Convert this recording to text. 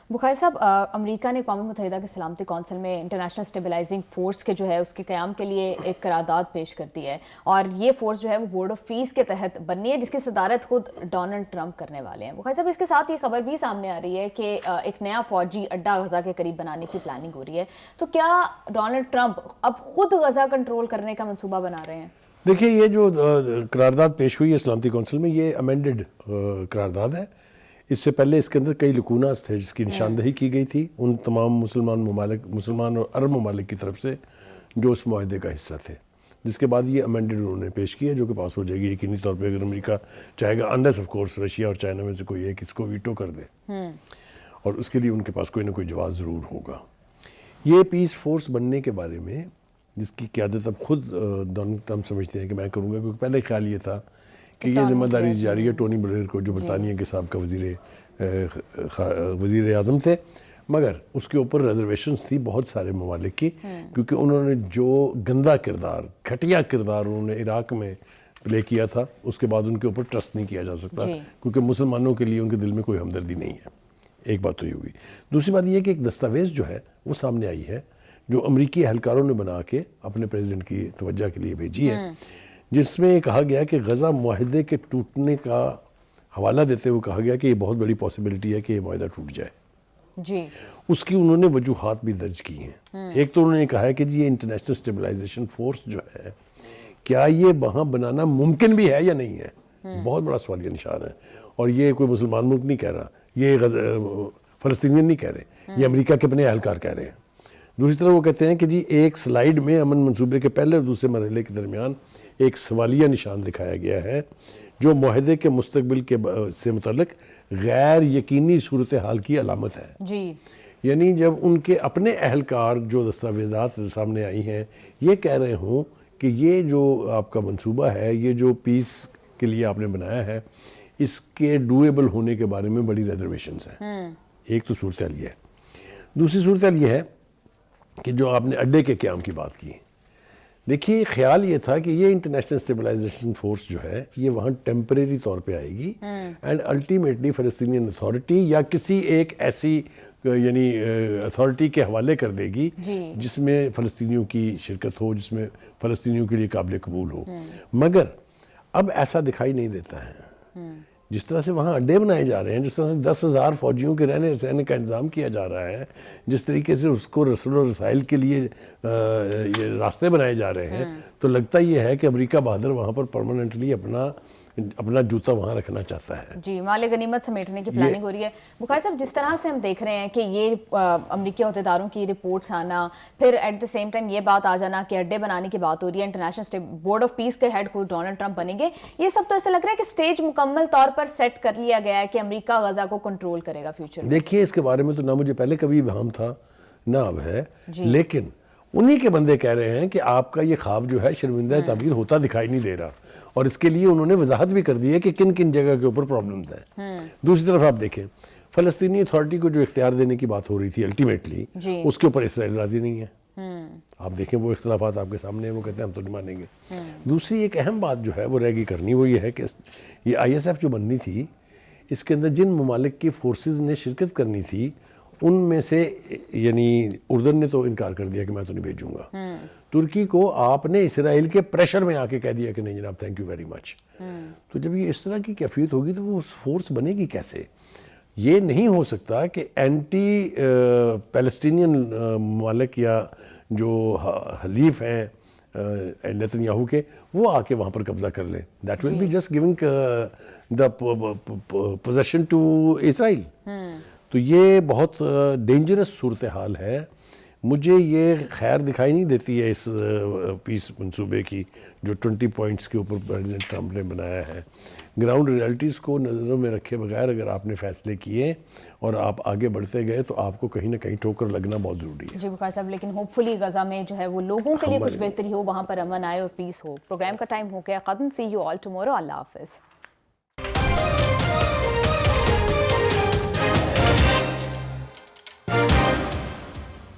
بخاری صاحب، امریکہ نے اقوام متحدہ کے سلامتی کونسل میں انٹرنیشنل اسٹیبلائزنگ فورس کے جو ہے اس کے قیام کے لیے ایک قرارداد پیش کر دی ہے، اور یہ فورس جو ہے وہ بورڈ آف پیس کے تحت بننی ہے، جس کی صدارت خود ڈونلڈ ٹرمپ کرنے والے ہیں۔ بخاری صاحب، اس کے ساتھ یہ خبر بھی سامنے آ رہی ہے کہ ایک نیا فوجی اڈہ غزہ کے قریب بنانے کی پلاننگ ہو رہی ہے، تو کیا ڈونلڈ ٹرمپ اب خود غزہ کنٹرول کرنے کا منصوبہ بنا رہے ہیں؟ دیکھیے، یہ جو قرارداد پیش ہوئی ہے سلامتی کونسل میں، یہ امینڈڈ قرارداد ہے۔ اس سے پہلے اس کے اندر کئی لکوناز تھے جس کی نشاندہی کی گئی تھی ان تمام مسلمان اور عرب ممالک کی طرف سے جو اس معاہدے کا حصہ تھے، جس کے بعد یہ امینڈڈ انہوں نے پیش کیا جو کہ پاس ہو جائے گی یقینی طور پہ، اگر امریکہ چاہے گا، انلیس آف کورس رشیا اور چائنا میں سے کوئی ایک اس کو ویٹو کر دے، اور اس کے لیے ان کے پاس کوئی نہ کوئی جواز ضرور ہوگا۔ یہ پیس فورس بننے کے بارے میں جس کی قیادت اب خود ڈونلڈ ٹرمپ سمجھتے ہیں کہ میں کروں گا، کیونکہ پہلے خیال یہ تھا کہ یہ ذمہ داری جاری ہے ٹونی بلیئر کو، جو برطانیہ کے سابقہ وزیر اعظم تھے، مگر اس کے اوپر ریزرویشنز تھی بہت سارے ممالک کی، کیونکہ انہوں نے جو گندا کردار، گھٹیا کردار انہوں نے عراق میں پلے کیا تھا، اس کے بعد ان کے اوپر ٹرسٹ نہیں کیا جا سکتا، کیونکہ مسلمانوں کے لیے ان کے دل میں کوئی ہمدردی نہیں ہے۔ ایک بات تو یہ ہوئی۔ دوسری بات یہ کہ ایک دستاویز جو ہے وہ سامنے آئی ہے جو امریکی اہلکاروں نے بنا کے اپنے پریزیڈنٹ کی توجہ کے لیے بھیجی ہے، جس میں کہا گیا کہ غزہ معاہدے کے ٹوٹنے کا حوالہ دیتے ہوئے کہا گیا کہ یہ بہت بڑی پاسبلٹی ہے کہ یہ معاہدہ ٹوٹ جائے۔ اس کی انہوں نے وجوہات بھی درج کی ہیں۔ ایک تو انہوں نے کہا ہے کہ جی یہ انٹرنیشنل اسٹیبلائزیشن فورس جو ہے، کیا یہ وہاں بنانا ممکن بھی ہے یا نہیں ہے؟ بہت بڑا سوالیہ نشان ہے، اور یہ کوئی مسلمان ملک نہیں کہہ رہا، یہ فلسطینین نہیں کہہ رہے، یہ امریکہ کے اپنے اہلکار کہہ رہے ہیں۔ دوسری طرف وہ کہتے ہیں کہ جی ایک سلائیڈ میں امن منصوبے کے پہلے اور دوسرے مرحلے کے درمیان ایک سوالیہ نشان دکھایا گیا ہے جو معاہدے کے مستقبل سے متعلق غیر یقینی صورتحال کی علامت ہے۔ یعنی جب ان کے اپنے اہلکار جو دستاویزات سامنے آئی ہیں یہ کہہ رہے ہوں کہ یہ جو آپ کا منصوبہ ہے، یہ جو پیس کے لیے آپ نے بنایا ہے، اس کے ڈویبل ہونے کے بارے میں بڑی ریزرویشنز ہیں۔ ایک تو صورتحال یہ ہے۔ دوسری صورتحال یہ ہے کہ جو آپ نے اڈے کے قیام کی بات کی، دیکھیے خیال یہ تھا کہ یہ انٹرنیشنل اسٹیبلائزیشن فورس جو ہے یہ وہاں ٹیمپریری طور پہ آئے گی، اینڈ الٹیمیٹلی فلسطینین اتھارٹی یا کسی ایک ایسی یعنی اتھارٹی کے حوالے کر دے گی جس میں فلسطینیوں کی شرکت ہو، جس میں فلسطینیوں کے لیے قابل قبول ہو۔ مگر اب ایسا دکھائی نہیں دیتا ہے۔ جس طرح سے وہاں اڈے بنائے جا رہے ہیں، جس طرح سے 10,000 فوجیوں کے رہنے سہنے کا انتظام کیا جا رہا ہے، جس طریقے سے اس کو رسل و رسائل کے لیے یہ راستے بنائے جا رہے ہیں، تو لگتا یہ ہے کہ امریکہ بہادر وہاں پر پرماننٹلی اپنا جوتا وہاں رکھنا چاہتا ہے۔ جی، مال غنیمت سمیٹنے کی پلاننگ ہو رہی ہے۔ بخاری صاحب، جس طرح سے ہم دیکھ رہے ہیں کہ یہ امریکی عہدیداروں کی رپورٹس آنا، پھر ایٹ دا سیم ٹائم یہ بات آ جانا کہ اڈے بنانے کی بات ہو رہی ہے، انٹرنیشنل بورڈ آف پیس کے ہیڈ کو ڈونلڈ ٹرمپ بنیں گے، یہ سب تو ایسا لگ رہا ہے کہ سٹیج مکمل طور پر سیٹ کر لیا گیا ہے کہ امریکہ غزہ کو کنٹرول کرے گا فیوچر میں۔ دیکھیے، اس کے بارے میں تو نہ مجھے پہلے کبھی ابہام تھا نہ اب ہے، لیکن انہی کے بندے کہہ رہے ہیں کہ آپ کا یہ خواب جو ہے شرمندہ تعبیر ہوتا دکھائی نہیں دے رہا، اور اس کے لیے انہوں نے وضاحت بھی کر دی ہے کہ کن کن جگہ کے اوپر پرابلمز ہیں۔ دوسری طرف آپ دیکھیں، فلسطینی اتھارٹی کو جو اختیار دینے کی بات ہو رہی تھی الٹیمیٹلی، اس کے اوپر اسرائیل راضی نہیں ہے۔ آپ دیکھیں وہ اختلافات آپ کے سامنے ہیں، وہ کہتے ہیں ہم تو نہیں مانیں گے۔ دوسری ایک اہم بات جو ہے وہ رہ گئی کرنی، وہ یہ ہے کہ یہ آئی ایس ایف جو بننی تھی، اس کے اندر جن ممالک کی فورسز نے شرکت کرنی تھی ان میں سے یعنی اردن نے تو انکار کر دیا کہ میں تو نہیں بھیجوں گا۔ ترکی کو آپ نے اسرائیل کے پریشر میں آ کے کہہ دیا کہ نہیں جناب، تھینک یو ویری مچ۔ تو جب یہ اس طرح کی کیفیت ہوگی تو وہ فورس بنے گی کیسے؟ یہ نہیں ہو سکتا کہ اینٹی پیلسٹینین ممالک یا جو حلیف ہیں نیتن یاہو کے، وہ آ کے وہاں پر قبضہ کر لیں۔ That will be just giving the position to Israel. تو یہ بہت ڈینجرس صورتحال ہے۔ مجھے یہ خیر دکھائی نہیں دیتی ہے اس پیس منصوبے کی جو 20 پوائنٹس کے اوپر پریزیڈنٹ ٹرمپ نے بنایا ہے۔ گراؤنڈ ریالٹیز کو نظروں میں رکھے بغیر اگر آپ نے فیصلے کیے اور آپ آگے بڑھتے گئے تو آپ کو کہیں نہ کہیں ٹھوکر لگنا بہت ضروری ہے۔ جی بخاری صاحب، لیکن ہوپ فلی غزہ میں جو ہے وہ لوگوں کے لیے کچھ بہتری ہو، وہاں پر امن آئے اور پیس ہو۔ پروگرام کا ٹائم ہو گیا ختم۔ سی یو آل ٹمورو۔ اللہ حافظ۔